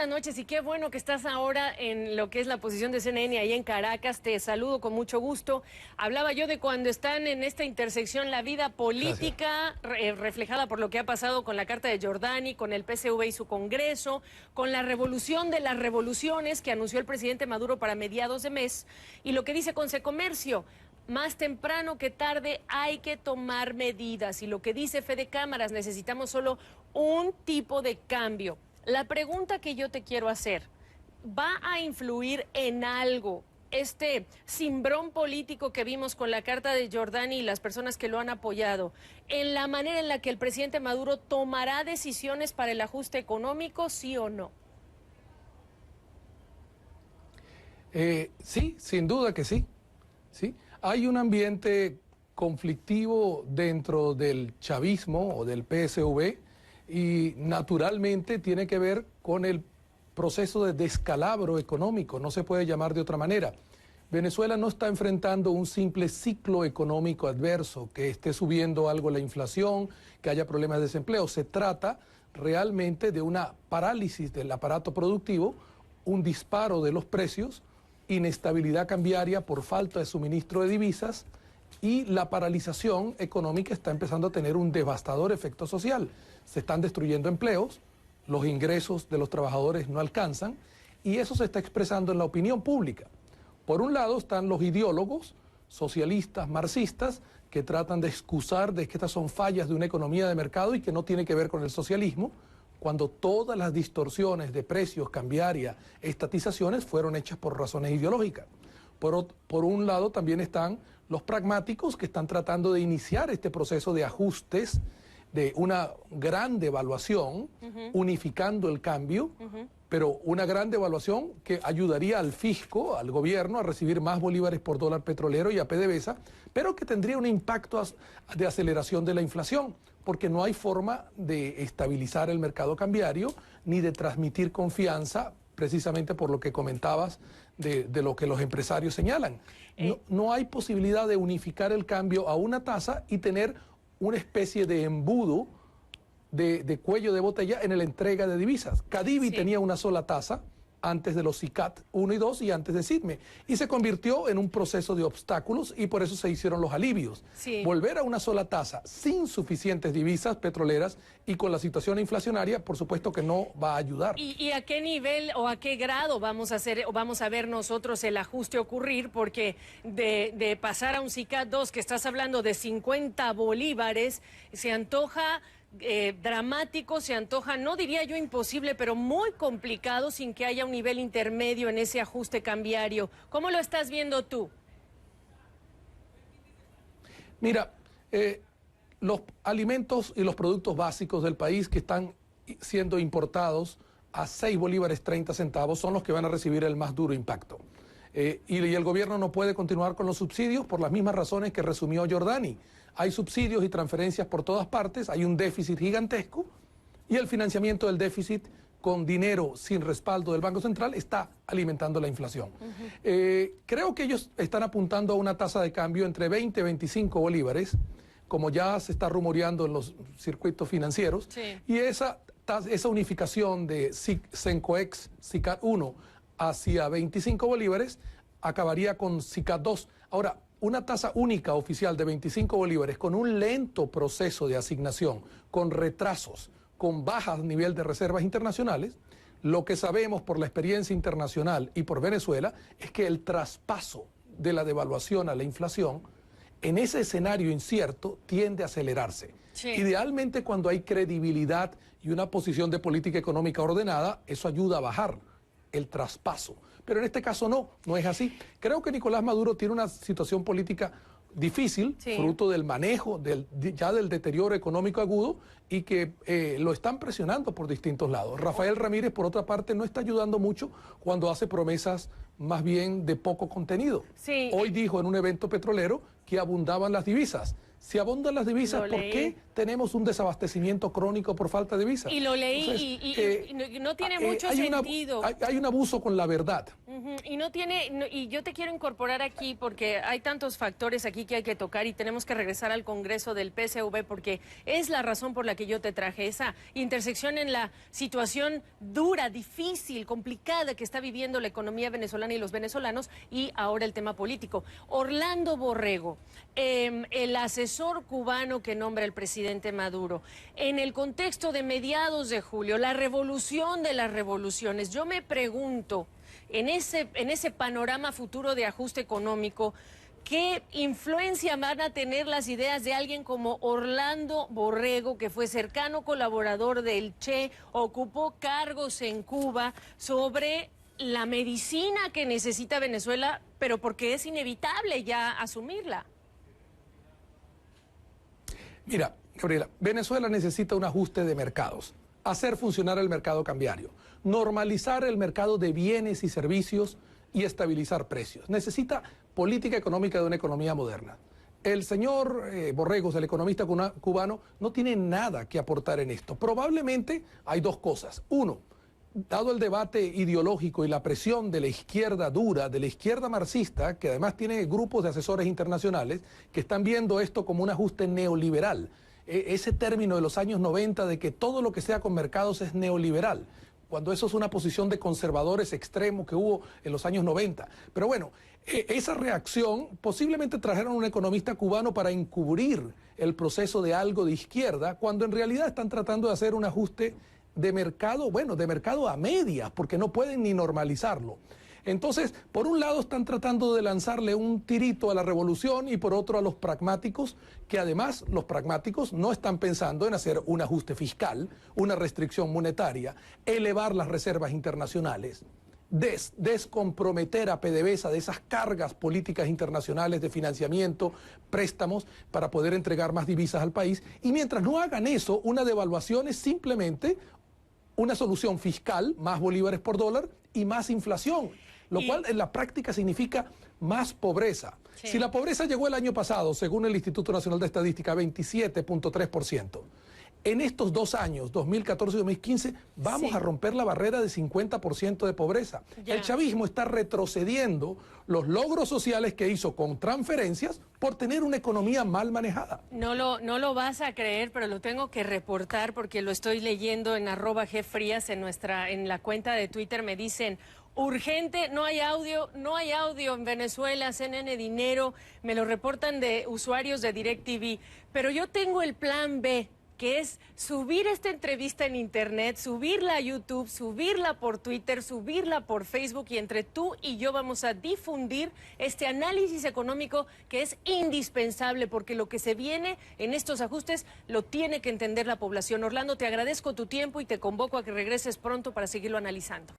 buenas noches y qué bueno que estás ahora en lo que es la posición de CNN ahí en Caracas. Te saludo con mucho gusto. Hablaba yo de cuando están en esta intersección la vida política, reflejada por lo que ha pasado con la Carta de Jordani, con el PSV y su Congreso, con la revolución de las revoluciones que anunció el presidente Maduro para mediados de mes, y lo que dice Consecomercio. Más temprano que tarde hay que tomar medidas, y lo que dice Fede Cámaras, necesitamos solo un tipo de cambio. La pregunta que yo te quiero hacer, ¿va a influir en algo este cimbrón político que vimos con la Carta de Jordani y las personas que lo han apoyado, en la manera en la que el presidente Maduro tomará decisiones para el ajuste económico, sí o no? Sí, sin duda que sí. ¿Sí? Hay un ambiente conflictivo dentro del chavismo o del PSV y naturalmente tiene que ver con el proceso de descalabro económico, no se puede llamar de otra manera. Venezuela no está enfrentando un simple ciclo económico adverso, que esté subiendo algo la inflación, que haya problemas de desempleo. Se trata realmente de una parálisis del aparato productivo, un disparo de los precios, inestabilidad cambiaria por falta de suministro de divisas, y la paralización económica está empezando a tener un devastador efecto social. Se están destruyendo empleos, los ingresos de los trabajadores no alcanzan, y eso se está expresando en la opinión pública. Por un lado están los ideólogos socialistas, marxistas, que tratan de excusar de que estas son fallas de una economía de mercado y que no tiene que ver con el socialismo, cuando todas las distorsiones de precios, cambiaria, estatizaciones fueron hechas por razones ideológicas. Por un lado también están los pragmáticos, que están tratando de iniciar este proceso de ajustes, de una gran devaluación, unificando el cambio, pero una gran devaluación que ayudaría al fisco, al gobierno, a recibir más bolívares por dólar petrolero y a PDVSA, pero que tendría un impacto de aceleración de la inflación, porque no hay forma de estabilizar el mercado cambiario ni de transmitir confianza, precisamente por lo que comentabas de lo que los empresarios señalan. No hay posibilidad de unificar el cambio a una tasa y tener una especie de embudo de cuello de botella en la entrega de divisas. Cadivi tenía una sola tasa antes de los CICAT 1 y 2 y antes de SIDME, y se convirtió en un proceso de obstáculos y por eso se hicieron los alivios. Volver a una sola tasa sin suficientes divisas petroleras y con la situación inflacionaria, por supuesto que no va a ayudar. ¿Y a qué nivel o a qué grado vamos a ver nosotros el ajuste ocurrir? Porque de pasar a un CICAT 2, que estás hablando de 50 bolívares, se antoja dramático, se antoja, no diría yo imposible, pero muy complicado sin que haya un nivel intermedio en ese ajuste cambiario. ¿Cómo lo estás viendo tú? Mira, los alimentos y los productos básicos del país que están siendo importados a 6 bolívares 30 centavos son los que van a recibir el más duro impacto. Y el gobierno no puede continuar con los subsidios por las mismas razones que resumió Jordani. Hay subsidios y transferencias por todas partes, hay un déficit gigantesco, y el financiamiento del déficit con dinero sin respaldo del Banco Central está alimentando la inflación. Creo que ellos están apuntando a una tasa de cambio entre 20 y 25 bolívares, como ya se está rumoreando en los circuitos financieros, y esa unificación de CENCOEX, CICAT 1 hacia 25 bolívares acabaría con CICAT 2. Ahora, una tasa única oficial de 25 bolívares con un lento proceso de asignación, con retrasos, con bajas nivel de reservas internacionales, lo que sabemos por la experiencia internacional y por Venezuela es que el traspaso de la devaluación a la inflación en ese escenario incierto tiende a acelerarse. Idealmente, cuando hay credibilidad y una posición de política económica ordenada, eso ayuda a bajar el traspaso. Pero en este caso no es así. Creo que Nicolás Maduro tiene una situación política difícil, fruto del manejo, ya del deterioro económico agudo, y que lo están presionando por distintos lados. Rafael Ramírez, por otra parte, no está ayudando mucho cuando hace promesas más bien de poco contenido. Hoy dijo en un evento petrolero que abundaban las divisas. Si abundan las divisas, ¿por qué tenemos un desabastecimiento crónico por falta de divisas? Y lo leí. Entonces, y no tiene mucho sentido. Hay un abuso con la verdad. Y no tiene, y yo te quiero incorporar aquí porque hay tantos factores aquí que hay que tocar y tenemos que regresar al Congreso del PSV porque es la razón por la que yo te traje esa intersección en la situación dura, difícil, complicada que está viviendo la economía venezolana y los venezolanos y ahora el tema político. Orlando Borrego, el asesor cubano que nombra el presidente Maduro, en el contexto de mediados de julio, la revolución de las revoluciones, yo me pregunto, en ese panorama futuro de ajuste económico, ¿qué influencia van a tener las ideas de alguien como Orlando Borrego, que fue cercano colaborador del Che, ocupó cargos en Cuba, sobre la medicina que necesita Venezuela, pero porque es inevitable ya asumirla? Mira, Gabriela, Venezuela necesita un ajuste de mercados, hacer funcionar el mercado cambiario, normalizar el mercado de bienes y servicios y estabilizar precios. Necesita política económica de una economía moderna. El señor Borregos, el economista cubano, no tiene nada que aportar en esto. Probablemente hay dos cosas. Uno, dado el debate ideológico y la presión de la izquierda dura, de la izquierda marxista, que además tiene grupos de asesores internacionales que están viendo esto como un ajuste neoliberal. Ese término de los años 90 de que todo lo que sea con mercados es neoliberal, cuando eso es una posición de conservadores extremos que hubo en los años 90. Pero bueno, esa reacción posiblemente trajeron a un economista cubano para encubrir el proceso de algo de izquierda, cuando en realidad están tratando de hacer un ajuste de mercado, bueno, de mercado a medias, porque no pueden ni normalizarlo. Entonces, por un lado están tratando de lanzarle un tirito a la revolución y por otro a los pragmáticos, que además los pragmáticos no están pensando en hacer un ajuste fiscal, una restricción monetaria, elevar las reservas internacionales, descomprometer a PDVSA de esas cargas políticas internacionales de financiamiento, préstamos, para poder entregar más divisas al país. Y mientras no hagan eso, una devaluación es simplemente una solución fiscal, más bolívares por dólar y más inflación, lo cual en la práctica significa más pobreza. Sí. Si la pobreza llegó el año pasado, según el Instituto Nacional de Estadística, a 27.3%, en estos 2 años, 2014 y 2015, vamos a romper la barrera de 50% de pobreza. El chavismo está retrocediendo los logros sociales que hizo con transferencias por tener una economía mal manejada. No lo vas a creer, pero lo tengo que reportar porque lo estoy leyendo en @gfrías en la cuenta de Twitter. Me dicen: urgente, no hay audio en Venezuela, CNN dinero, me lo reportan de usuarios de DirecTV, pero yo tengo el plan B, que es subir esta entrevista en internet, subirla a YouTube, subirla por Twitter, subirla por Facebook, y entre tú y yo vamos a difundir este análisis económico que es indispensable, porque lo que se viene en estos ajustes lo tiene que entender la población. Orlando, te agradezco tu tiempo y te convoco a que regreses pronto para seguirlo analizando.